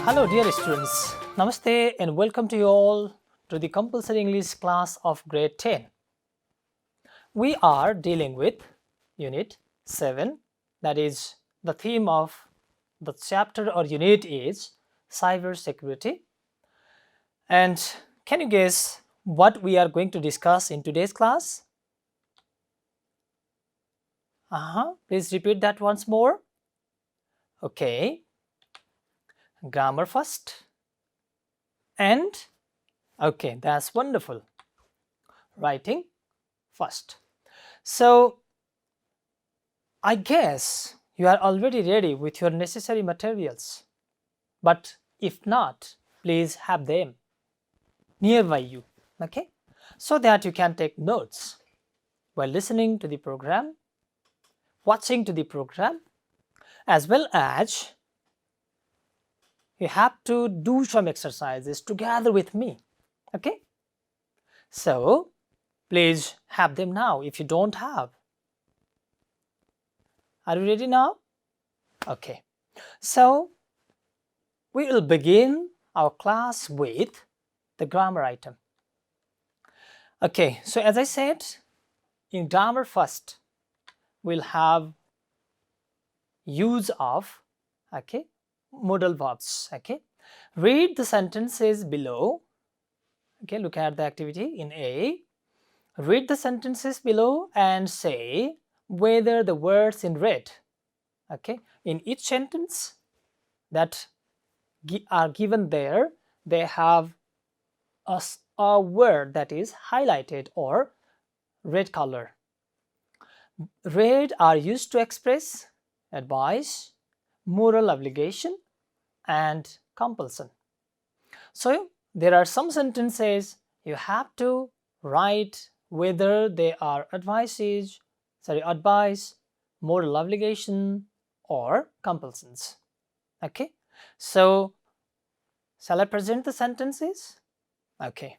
Hello dear students, Namaste and welcome to you all to the compulsory English class of grade 10. We are dealing with unit 7, that is the theme of the chapter or unit is cyber security. And can you guess what we are going to discuss in today's class? Please repeat that once more. Okay, grammar first. And okay, that's wonderful. Writing first. So I guess you are already ready with your necessary materials, but if not, please have them nearby you, okay, so that you can take notes while listening to the program, watching to the program, as well as you have to do some exercises together with me, okay. So please have them now if you don't have. Are you ready now? Okay, so we will begin our class with the grammar item. Okay, so as I said, in grammar first, we'll have use of, okay, modal verbs, okay. Read the sentences below, okay, look at the activity in A. Read the sentences below and say whether the words in red, okay, in each sentence that are given there, they have a word that is highlighted or red color. Red are used to express advice, moral obligation, and compulsion. So there are some sentences you have to write whether they are advice, moral obligation, or compulsions. Okay, so shall I present the sentences? Okay.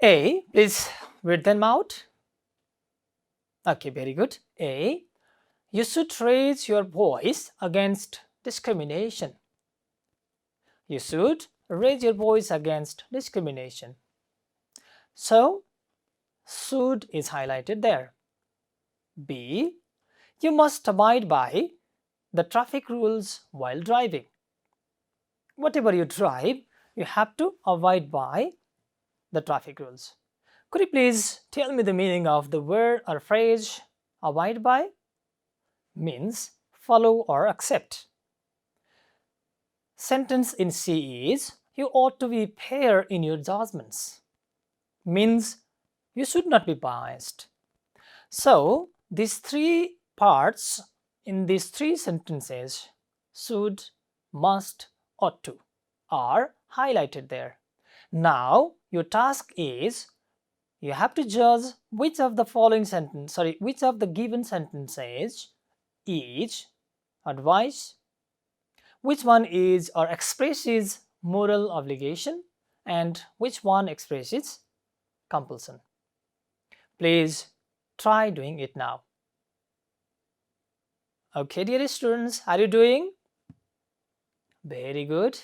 A, please read them out. Okay, very good. A, you should raise your voice against discrimination. You should raise your voice against discrimination. So, should is highlighted there. B, you must abide by the traffic rules while driving. Whatever you drive, you have to abide by the traffic rules. Could you please tell me the meaning of the word or phrase abide by? Means follow or accept. Sentence in C is you ought to be fair in your judgments. Means you should not be biased. So these three parts in these three sentences, should, must, ought to, are highlighted there. Now your task is you have to judge which of the given sentences is advice, which one is or expresses moral obligation, and which one expresses compulsion. Please try doing it now. Okay, dear students, are you doing? Very good.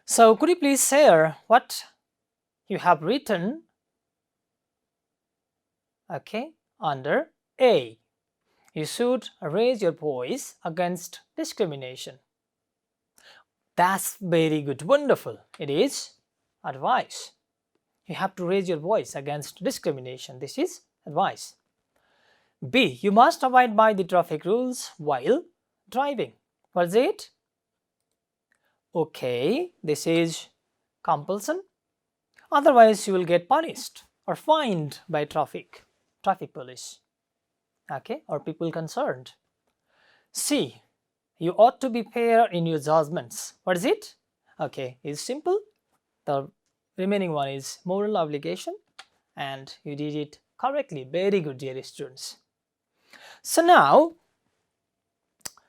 So could you please share what you have written, okay, under A? You should raise your voice against discrimination. That's very good, wonderful. It is advice. You have to raise your voice against discrimination. This is advice. B, you must abide by the traffic rules while driving. What's it? Okay, this is compulsion. Otherwise, you will get punished or fined by traffic police, okay, or people concerned. C, you ought to be fair in your judgments. What is it? Okay, it's simple. The remaining one is moral obligation, and you did it correctly. Very good, dear students. So now,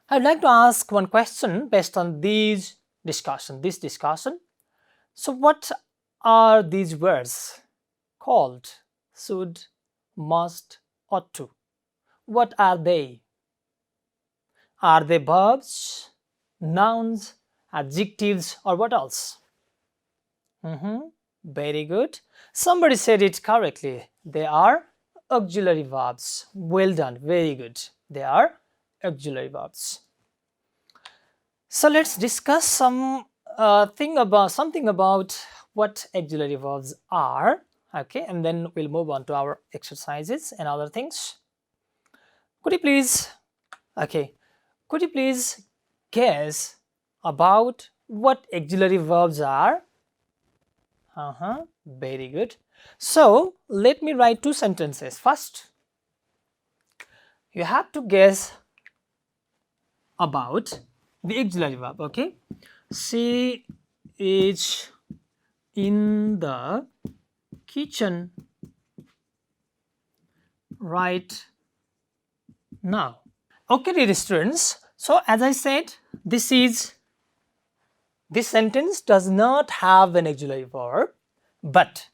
I'd like to ask one question based on this discussion. So what are these words called? Should, must, ought to. What are they? Are they verbs, nouns, adjectives, or what else? Very good. Somebody said it correctly. They are auxiliary verbs. Well done. Very good. They are auxiliary verbs. So let's discuss something about what auxiliary verbs are. Okay, and then we'll move on to our exercises and other things. Could you please guess about what auxiliary verbs are? Very good. So let me write two sentences. First, you have to guess about the auxiliary verb. Okay, she is in the kitchen right now. Okay, dear students. So as I said, this sentence does not have an auxiliary verb, but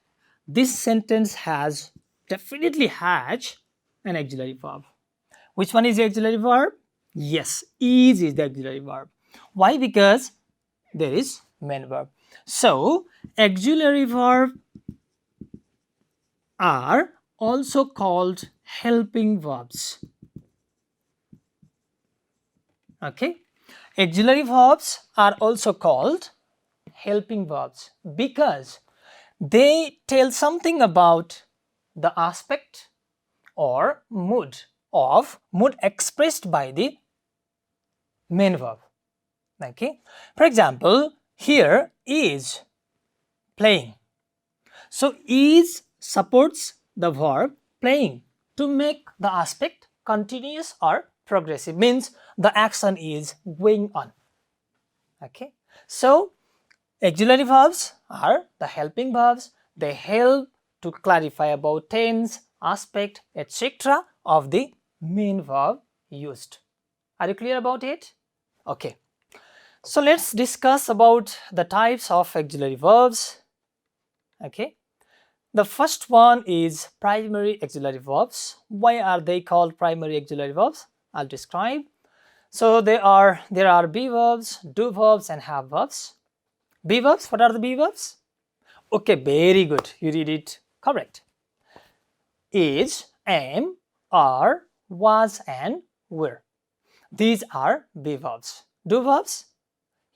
this sentence definitely has an auxiliary verb. Which one is the auxiliary verb? Yes, is the auxiliary verb. Why? Because there is main verb. So auxiliary verb are also called helping verbs. Okay, auxiliary verbs are also called helping verbs because they tell something about the aspect or mood expressed by the main verb. Okay, for example, here is playing. So is supports the verb playing to make the aspect continuous or progressive, means the action is going on. Okay, so auxiliary verbs are the helping verbs. They help to clarify about tense, aspect, etc. of the main verb used. Are you clear about it? Okay, so let's discuss about the types of auxiliary verbs. Okay, the first one is primary auxiliary verbs. Why are they called primary auxiliary verbs? I'll describe. So there are be verbs, do verbs, and have verbs. Be verbs, what are the be verbs? Okay, very good, you read it correct. Is, am, are, was, and were. These are be verbs. Do verbs?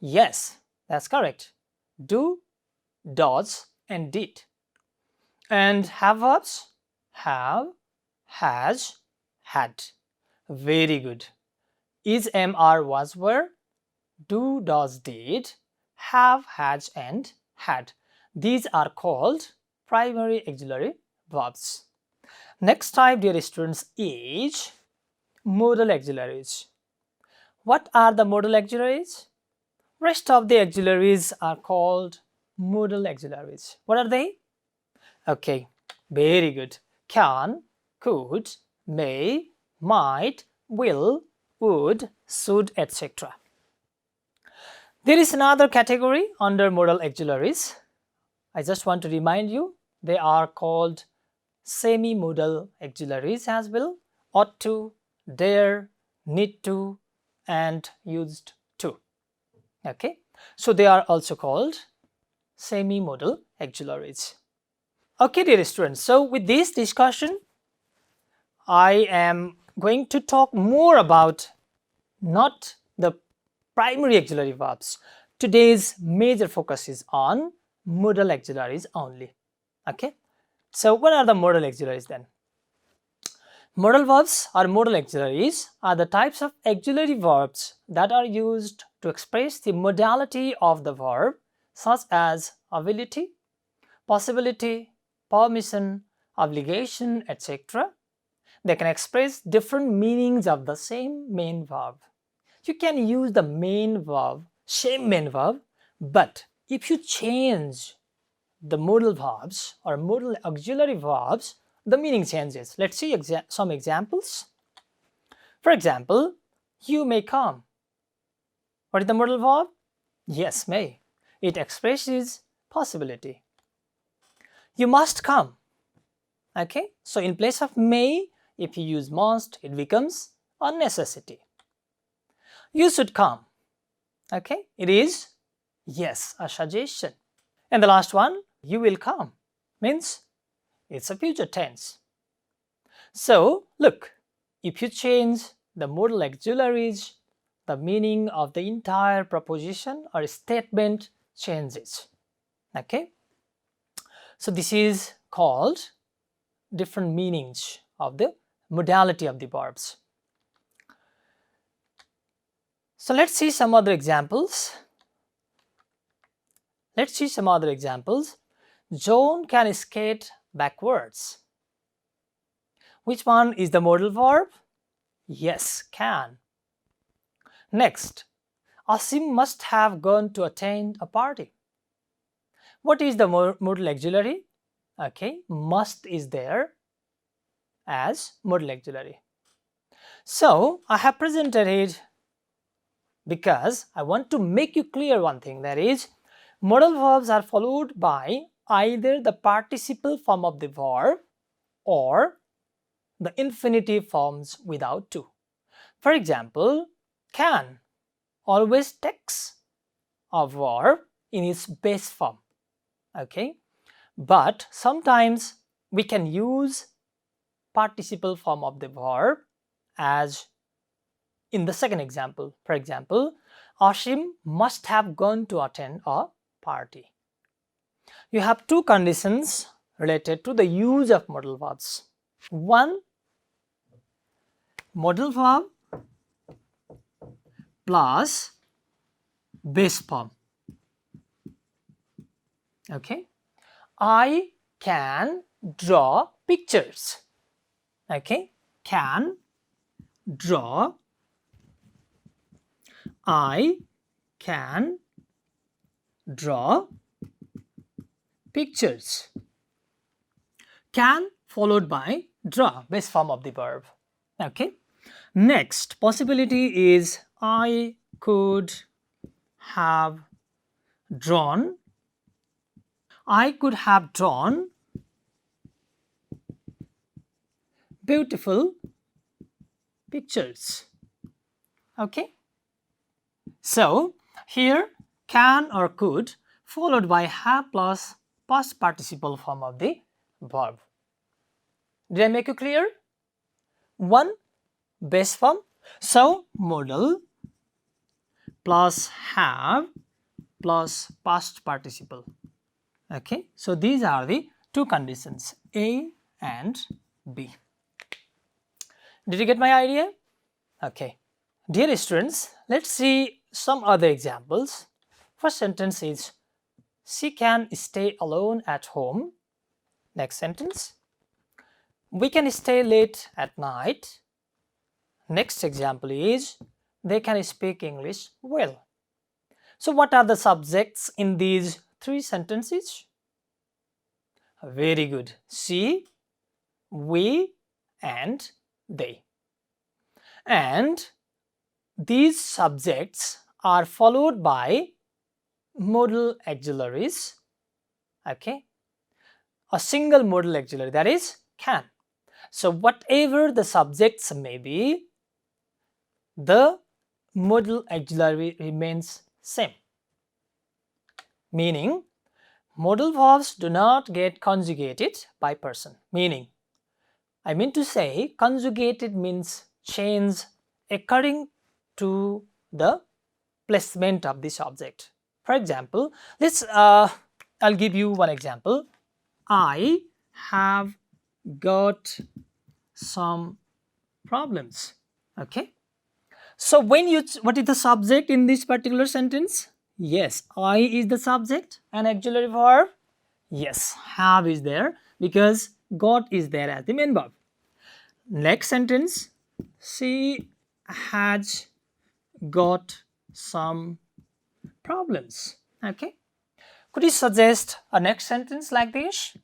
Yes, that's correct. Do, does, and did. And have verbs? Have, has, had. Very good. Is, am, are, was, were. Do, does, did. Have, has, and had. These are called primary auxiliary verbs. Next type, dear students, is modal auxiliaries. What are the modal auxiliaries? Rest of the auxiliaries are called modal auxiliaries. What are they? Okay, very good. Can, could, may, might, will, would, should, etc. There is another category under modal auxiliaries. I just want to remind you, they are called semi-modal auxiliaries as well. Ought to, dare, need to, and used to. Okay, so they are also called semi-modal auxiliaries. Okay, dear students, so with this discussion, I am going to talk more about not the primary auxiliary verbs. Today's major focus is on modal auxiliaries only. Okay, so what are the modal auxiliaries then? Modal verbs or modal auxiliaries are the types of auxiliary verbs that are used to express the modality of the verb, such as ability, possibility, permission, obligation, etc. They can express different meanings of the same main verb. You can use the main verb, same main verb, but if you change the modal verbs or modal auxiliary verbs, the meaning changes. Let's see some examples. For example, you may come. What is the modal verb? Yes, may. It expresses possibility. You must come. Okay, so in place of may, if you use must, it becomes a necessity. You should come. Okay, it is, yes, a suggestion. And the last one, you will come, means it's a future tense. So look, if you change the modal auxiliaries, the meaning of the entire proposition or statement changes. Okay, so this is called different meanings of the modality of the verbs. So let's see some other examples. John can skate backwards. Which one is the modal verb? Yes, can. Next, Asim must have gone to attend a party. What is the modal auxiliary? Okay, must is there as modal auxiliary. So I have presented it because I want to make you clear one thing, that is, modal verbs are followed by either the participle form of the verb or the infinitive forms without to. For example, can always takes a verb in its base form. Okay, but sometimes we can use participle form of the verb, as in the second example. For example, Ashim must have gone to attend a party. You have two conditions related to the use of modal verbs. One, modal verb plus base form. Okay, I can draw pictures. Okay, can draw. I can draw pictures. Can followed by draw, base form of the verb. Okay, next possibility is I could have drawn. I could have drawn beautiful pictures. Okay, so here can or could followed by have plus past participle form of the verb. Did I make it clear? One, base form, so modal plus have plus past participle. Okay, so these are the two conditions, A and B. Did you get my idea? Okay, dear students, let's see some other examples. First sentence is, she can stay alone at home. Next sentence, we can stay late at night. Next example is, they can speak English well. So what are the subjects in these three sentences? Very good. She, we, and they. And these subjects are followed by modal auxiliaries. Okay, a single modal auxiliary, that is can. So whatever the subjects may be, the modal auxiliary remains same. Meaning, modal verbs do not get conjugated by person. Meaning, I mean to say, conjugated means change according to the placement of this object. For example, I'll give you one example. I have got some problems. Okay, so what is the subject in this particular sentence? Yes, I is the subject, and auxiliary verb, yes, have is there because got is there as the main verb. Next sentence, she has got some problems. Okay, could you suggest a next sentence like this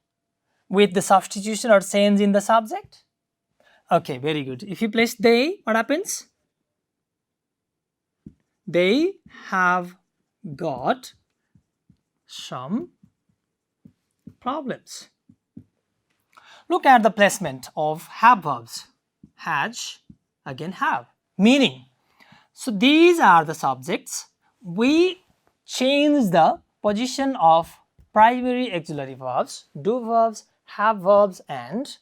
with the substitution or change in the subject? Okay, very good. If you place they, what happens? They have got some problems. Look at the placement of have verbs. Has, again have. Meaning, So these are the subjects. We change the position of primary auxiliary verbs, do verbs, have verbs and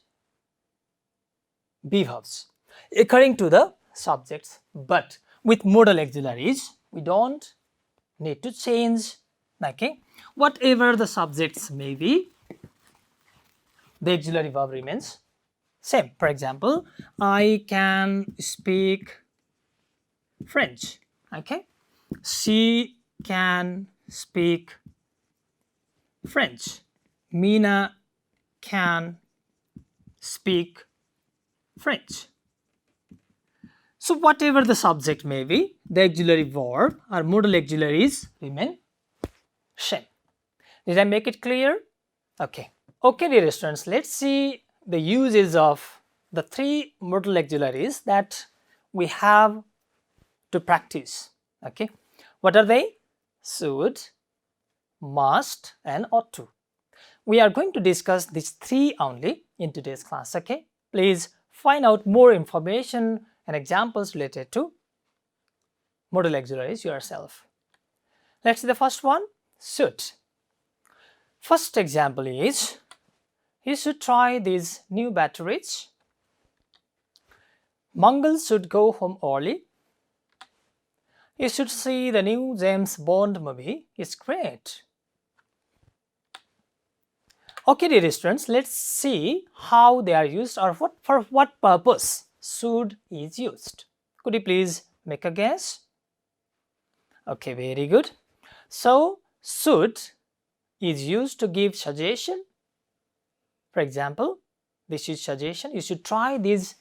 be verbs according to the subjects. But with modal auxiliaries, we don't need to change. Okay, whatever the subjects may be, the auxiliary verb remains same. For example, I can speak French. Okay, she can speak French. Mina can speak French. So whatever the subject may be, the auxiliary verb or modal auxiliaries remain same. Did I make it clear? Okay. Okay, dear students, let's see the uses of the three modal auxiliaries that we have to practice. Okay. What are they? Should, must and ought to. We are going to discuss these three only in today's class. Okay. Please find out more information and examples related to modal auxiliaries yourself. Let's see the first one, should. First example is, you should try these new batteries. Mangal should go home early. You should see the new James Bond movie. It's great. Okay, dear students, let's see how they are used or for what purpose should is used. Could you please make a guess? Okay, very good. So, should is used to give suggestion. For example, this is suggestion. You should try these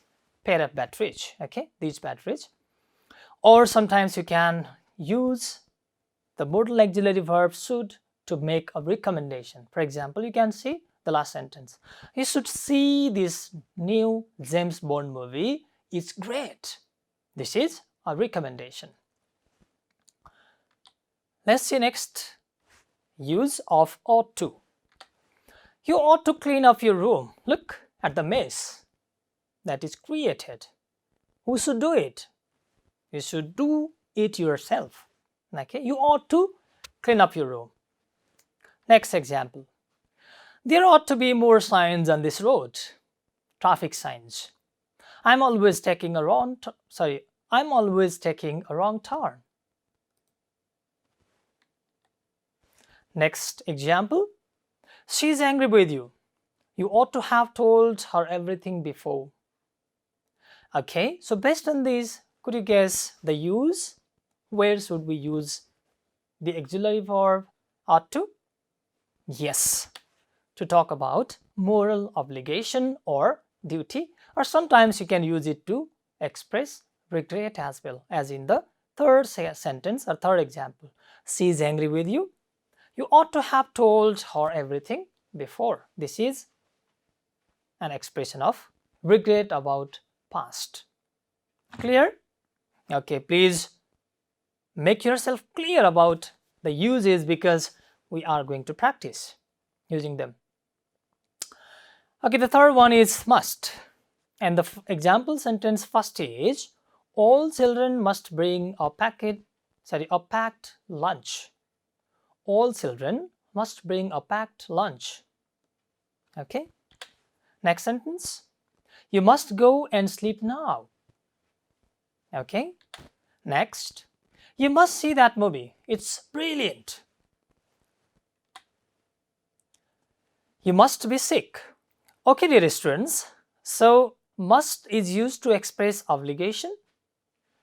pair of batteries. Okay, these batteries. Or sometimes you can use the modal auxiliary verb should to make a recommendation. For example, you can see the last sentence. You should see this new James Bond movie. It's great. This is a recommendation. Let's see next use of ought to. You ought to clean up your room. Look at the mess that is created. Who should do it? You should do it yourself. Okay, you ought to clean up your room. Next example. There ought to be more signs on this road. Traffic signs. I'm always taking a wrong turn. Next example. She's angry with you. You ought to have told her everything before. Okay, so based on this, could you guess the use? Where should we use the auxiliary verb ought to? Yes, to talk about moral obligation or duty, or sometimes you can use it to express regret as well, as in the third sentence or third example. She is angry with you. You ought to have told her everything before. This is an expression of regret about past. Clear? Okay, please make yourself clear about the uses because we are going to practice using them. Okay, the third one is must. And the example sentence first is, all children must bring a packed lunch. All children must bring a packed lunch. Okay. Next sentence. You must go and sleep now. Okay. Next. You must see that movie. It's brilliant. You must be sick. Okay, dear students. So, must is used to express obligation.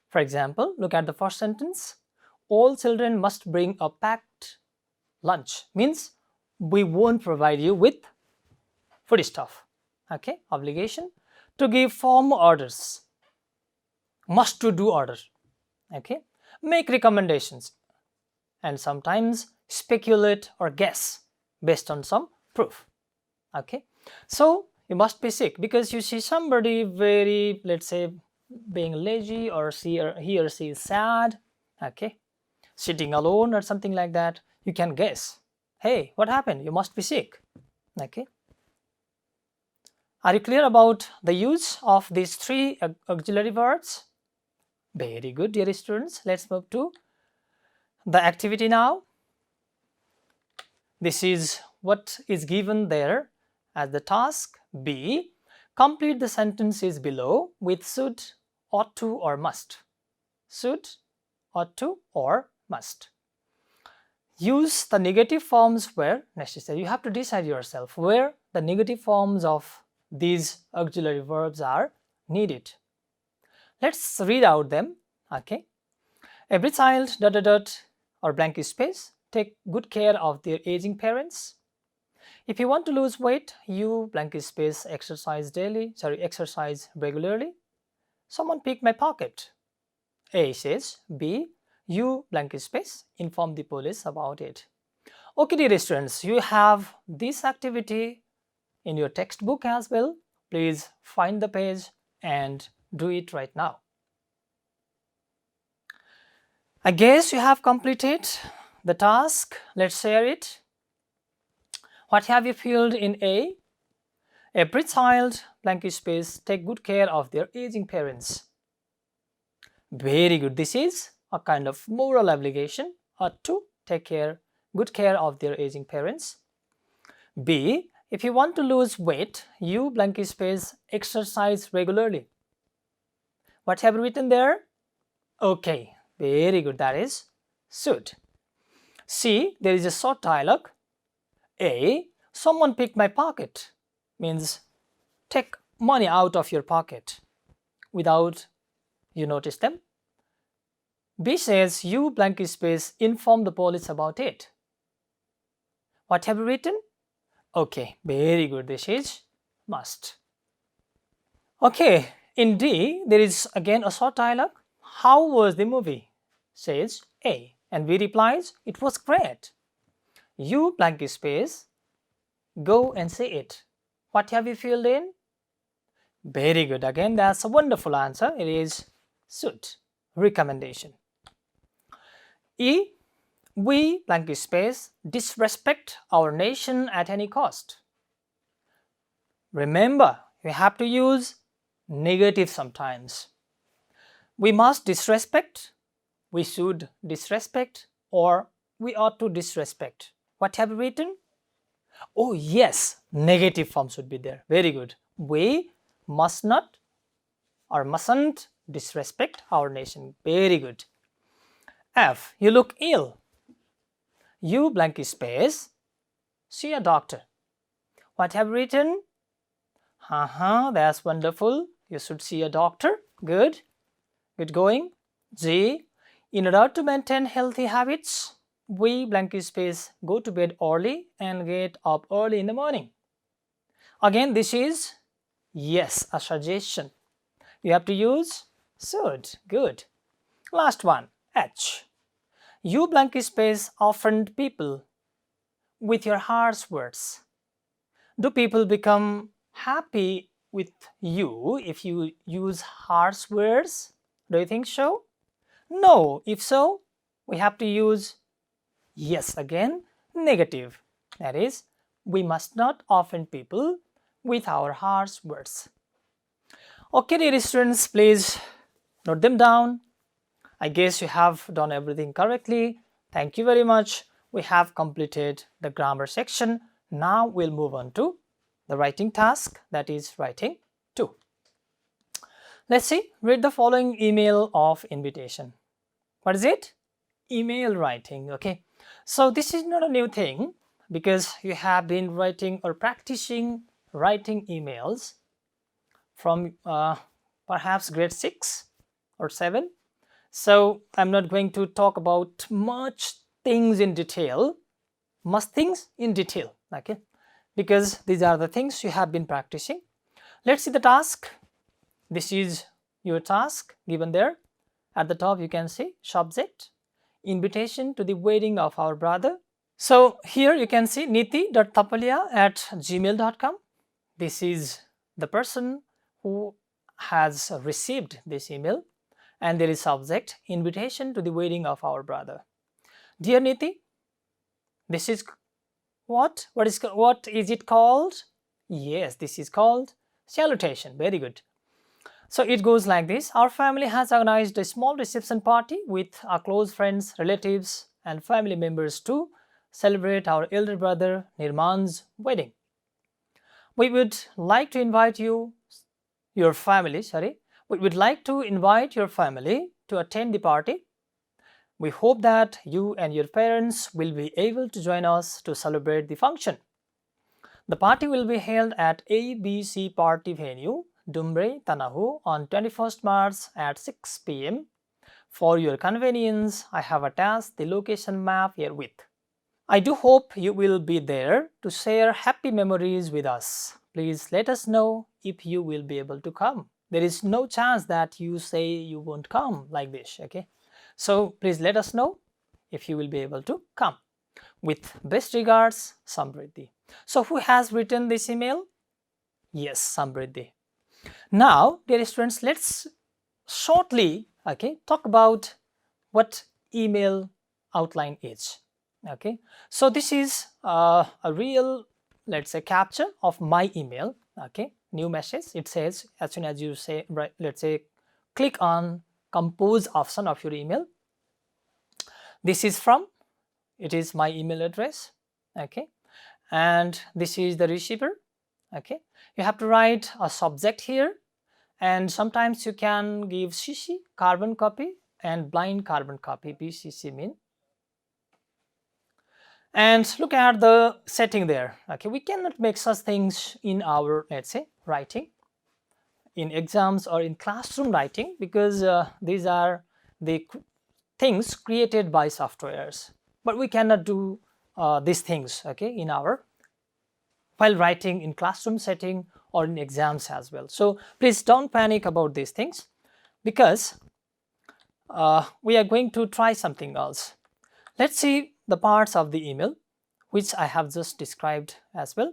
For example, look at the first sentence. All children must bring a packed lunch. Means we won't provide you with food stuff. Okay, obligation. To give form orders. Must to do order. Okay, make recommendations and sometimes speculate or guess based on some proof. Okay, so you must be sick because you see somebody very, let's say, being lazy, or he or she is sad. Okay, sitting alone or something like that. You can guess, hey, what happened? You must be sick. Okay, are you clear about the use of these three auxiliary verbs? Very good, dear students. Let's move to the activity now. This is what is given there as the task B. Complete the sentences below with should, ought to or must. Should, ought to or must. Use the negative forms where necessary. You have to decide yourself where the negative forms of these auxiliary verbs are needed. Let's read out them. Okay. Every child ... or blank space take good care of their aging parents. If you want to lose weight, you blank space exercise regularly. Someone picked my pocket. A says. B, you blank space inform the police about it. Okay, dear students, you have this activity in your textbook as well. Please find the page and do it right now. I guess you have completed the task. Let's share it. What have you filled in A? Every child blank space take good care of their aging parents. Very good. This is a kind of moral obligation to take good care of their aging parents. B, if you want to lose weight, you blank space exercise regularly. What have you written there? Okay, very good. That is should. C, there is a short dialogue. A, someone picked my pocket means take money out of your pocket without you notice them. B says you blank space inform the police about it. What have you written? Okay, very good. This is must. Okay, in D, there is again a short dialogue. How was the movie? Says A. And B replies, it was great. You blank space go and say it. What have you filled in? Very good. Again, that's a wonderful answer. It is should. Recommendation. E, we blank space disrespect our nation at any cost. Remember, you have to use negative sometimes. We must disrespect, we should disrespect, or we ought to disrespect. What have you written? Oh yes, negative form should be there. Very good. We must not or mustn't disrespect our nation. Very good. F, you look ill. You blank space see a doctor. What have you written? That's wonderful. You should see a doctor. Good. Good going. G, in order to maintain healthy habits, we blank space go to bed early and get up early in the morning. Again, this is yes, a suggestion. You have to use should. Good. Last one, H. You blank space offend people with your harsh words. Do people become happy with you if you use harsh words? Do you think so? No. If so, we have to use yes again, negative. That is, we must not offend people with our harsh words. Okay, dear students, please note them down. I guess you have done everything correctly. Thank you very much. We have completed the grammar section. Now we'll move on to the writing task, that is writing 2. Let's see, read the following email of invitation. What is it? Email writing. Okay, so this is not a new thing because you have been writing or practicing writing emails from perhaps grade 6 or 7. So I'm not going to talk about much things in detail, okay, because these are the things you have been practicing. Let's see the task. This is your task given there. At the top you can see subject, invitation to the wedding of our brother. So here you can see niti.tapalia@gmail.com. This is the person who has received this email, and there is subject, invitation to the wedding of our brother. Dear Niti, this is what is it called? Yes, this is called salutation. Very good. So it goes like this. Our family has organized a small reception party with our close friends, relatives, and family members to celebrate our elder brother Nirman's wedding. We would like to invite your family, we would like to invite your family to attend the party. We hope that you and your parents will be able to join us to celebrate the function. The party will be held at ABC Party Venue, Dumbre, Tanahu on 21st March at 6 p.m. For your convenience, I have attached the location map herewith. I do hope you will be there to share happy memories with us. Please let us know if you will be able to come. There is no chance that you say you won't come like this, okay? So please let us know if you will be able to come. With best regards, Samriddhi. So who has written this email? Yes, Samriddhi. Now, dear students, let's shortly, talk about what email outline is. Okay, so this is a real, let's say, capture of my email. Okay, new message. It says as soon as you say, right, let's say, click on compose option of your email. This is from, it is my email address. Okay, and this is the receiver. Okay, you have to write a subject here, and sometimes you can give CC carbon copy and blind carbon copy, BCC mean. And look at the setting there. Okay, we cannot make such things in our, let's say, writing in exams or in classroom writing, because these are the things created by softwares, but we cannot do these things, okay, in our while writing in classroom setting or in exams as well. So please don't panic about these things, because we are going to try something else. Let's see the parts of the email which I have just described as well.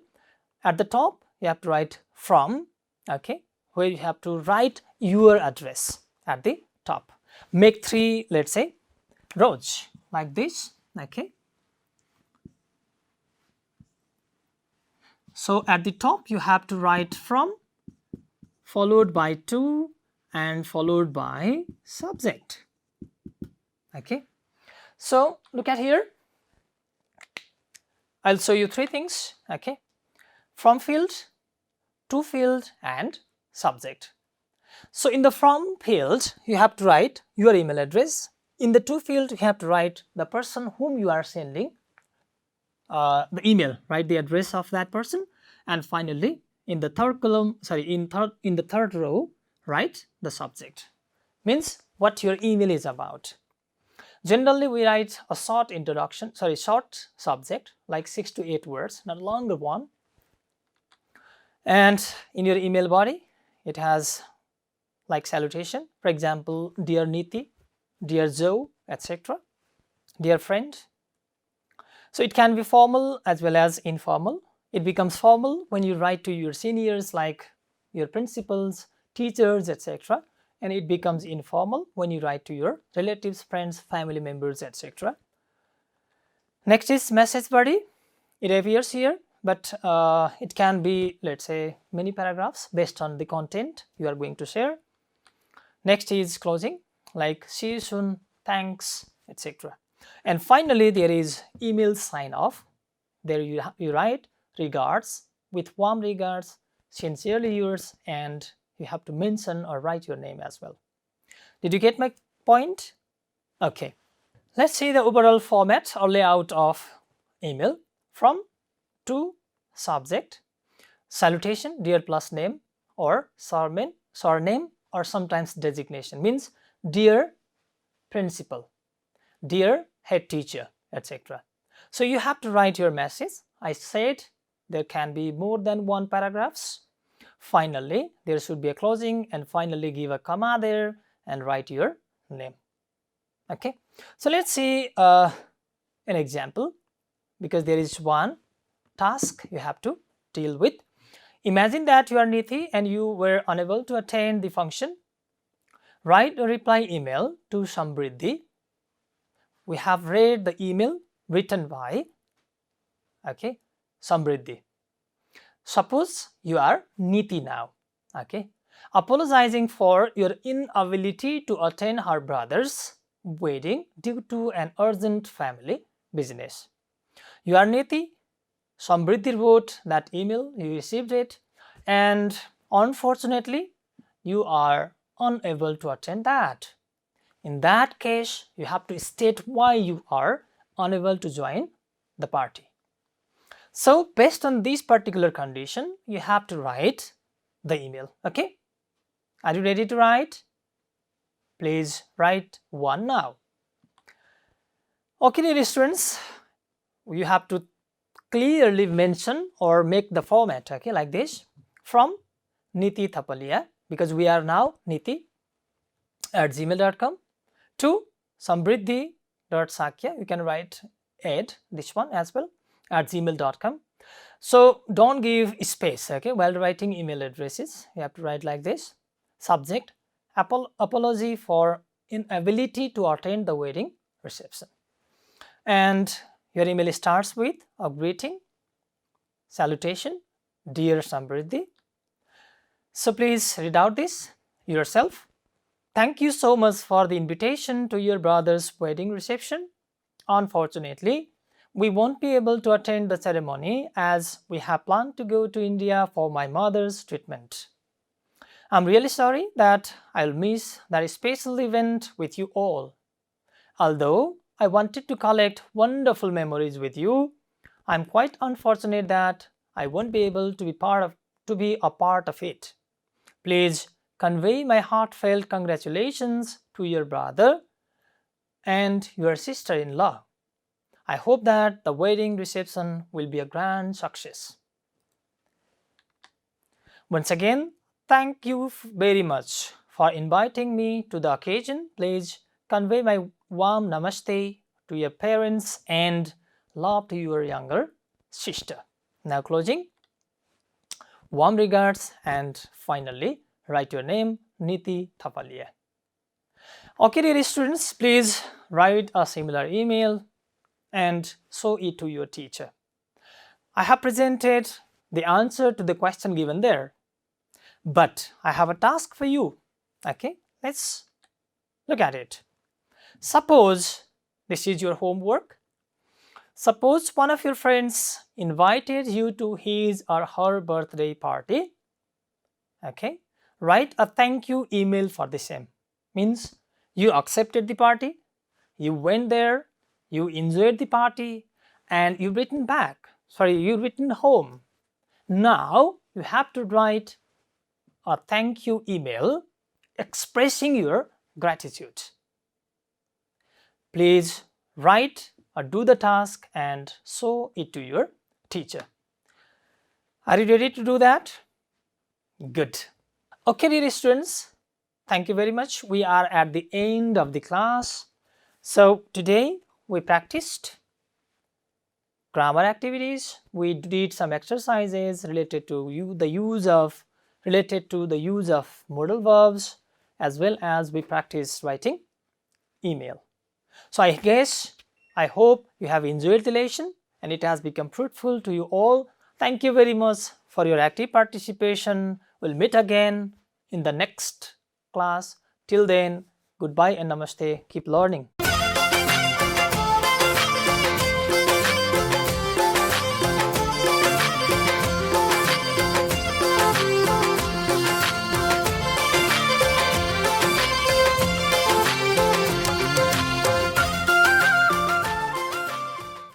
At the top you have to write from, okay, where you have to write your address at the top. Make 3, let's say, rows like this. Okay, so at the top you have to write from, followed by to, and followed by subject. Okay, so look at here. I'll show you 3 things. Okay, from field, to field, and subject. So in the from field you have to write your email address. In the to field you have to write the person whom you are sending the email, write the address of that person. And finally in the third column, in the third row, write the subject, means what your email is about. Generally we write a short introduction, short subject like 6 to 8 words, not a longer one. And in your email body it has like salutation, for example, dear Niti, dear Joe, etc., dear friend. So it can be formal as well as informal. It becomes formal when you write to your seniors like your principals, teachers, etc., and it becomes informal when you write to your relatives, friends, family members, etc. Next is message body. It appears here, but it can be, let's say, many paragraphs based on the content you are going to share. Next is closing, like see you soon, thanks, etc. And finally there is email sign off. There you write regards, with warm regards, sincerely yours, and you have to mention or write your name as well. Did you get my point? Okay, let's see the overall format or layout of email. From, to, subject, salutation, dear plus name or surname, or sometimes designation, means dear principal, dear head teacher, etc. So you have to write your message. I said there can be more than 1 paragraphs. Finally there should be a closing, and finally give a comma there and write your name. Okay, so let's see an example, because there is one task you have to deal with. Imagine that you are Niti and you were unable to attend the function. Write a reply email to Samriddhi. We have read the email written by Samriddhi. Suppose you are Niti now. Okay, apologizing for your inability to attend her brother's wedding due to an urgent family business. You are Niti. Samriddhi wrote that email, you received it, and unfortunately, you are unable to attend that. In that case, you have to state why you are unable to join the party. So, based on this particular condition, you have to write the email. Okay? Are you ready to write? Please write one now. Okay, dear students, you have to clearly mention or make the format, okay, like this, from Niti Thapalia, because we are now niti@gmail.com, to samriddhi.sakya. You can write add this one as well at gmail.com. So don't give space, okay, while writing email addresses. You have to write like this. Subject: apology for inability to attend the wedding reception. And your email starts with a greeting, salutation, dear Samriddhi. So please read out this yourself. Thank you so much for the invitation to your brother's wedding reception. Unfortunately, we won't be able to attend the ceremony as we have planned to go to India for my mother's treatment. I'm really sorry that I'll miss that special event with you all. Although I wanted to collect wonderful memories with you, I'm quite unfortunate that I won't be able to be a part of it. Please convey my heartfelt congratulations to your brother and your sister-in-law. I hope that the wedding reception will be a grand success. Once again, thank you very much for inviting me to the occasion. Please convey my warm namaste to your parents and love to your younger sister. Now closing, warm regards, and finally write your name, Niti Thapalia. Okay, dear students, please write a similar email and show it to your teacher. I have presented the answer to the question given there, but I have a task for you. Okay, let's look at it. Suppose this is your homework. Suppose one of your friends invited you to his or her birthday party. Okay, write a thank you email for the same. Means you accepted the party, you went there, you enjoyed the party, and you've written home. Now you have to write a thank you email expressing your gratitude. Please write or do the task and show it to your teacher. Are you ready to do that? Good. Okay, dear students, thank you very much. We are at the end of the class. So today we practiced grammar activities. We did some exercises related to the use of modal verbs, as well as we practiced writing email. So I hope you have enjoyed the lesson and it has become fruitful to you all. Thank you very much for your active participation. We'll meet again in the next class. Till then, goodbye and namaste. Keep learning.